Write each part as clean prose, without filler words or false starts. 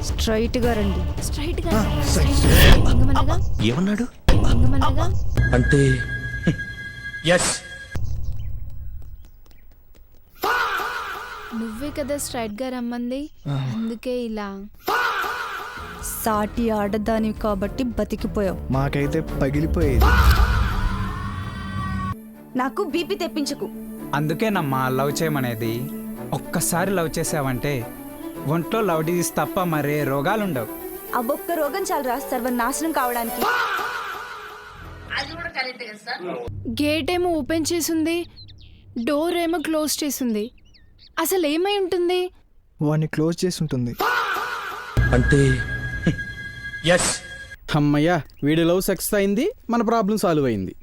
Straight గా రండి. Straight గా ఏమన్నాడు అంటే ఎస్ నువ్వే కదా స్ట్రైట్ గా రమ్మంది, అందుకే ఇలా. సాటి ఆడదానివి కాబట్టి బతికిపోయావు. మాకైతే పగిలిపోయేది. నాకు బీపీ తెప్పించకు. అందుకేనమ్మా లవ్ చేయమనేది. ఒక్కసారి లవ్ చేసావంటే ఒంట్లో లవ్ డిజీజ్ తప్ప మరే రోగాలుండవు. ఆ ఒక్క రోగం చాలరా సర్వనాశనం కావడానికి. గేట్ ఏమో ఓపెన్ చేసింది, డోర్ ఏమో క్లోజ్ చేసింది. అసలు ఏమై ఉంటుంది? వాడిని క్లోజ్ చేసి ఉంటుంది. అంటే ఎస్ అమ్మయ్యా, వీడి లవ్ సక్సెస్ అయింది, మన ప్రాబ్లం సాల్వ్ అయింది.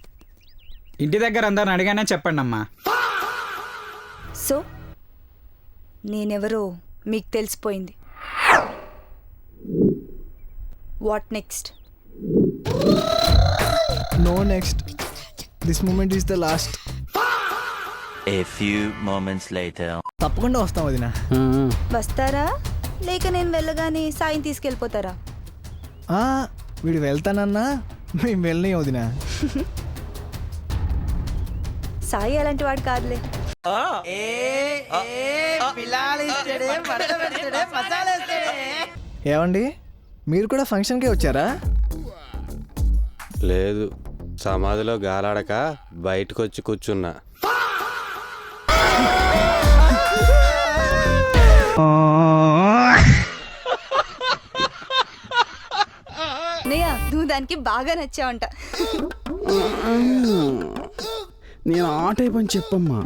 ఇంటి దగ్గర అందరిని అడిగానే చెప్పండి అమ్మా. సో నేనెవరో మీకు తెలిసిపోయింది. What next? No next. This moment is the last. A few moments later. తప్పకుండా వస్తాం వదినా. వస్తారా లేక నేను వెళ్ళగానే సాయం తీసుకెళ్ళిపోతారా? వీడు వెళ్తానన్నా మేము వెళ్ళని వదినా. సాయి అలాంటి వాడు కాదులే. ఏమండి, మీరు కూడా ఫంక్షన్కే వచ్చారా? లేదు, సమాధిలో గాలాడక బయటకు వచ్చి కూర్చున్నా. అన్నయ్య, నువ్వు దానికి బాగా నచ్చావంట. నేను ఆ టైప్ అని చెప్పమ్మా.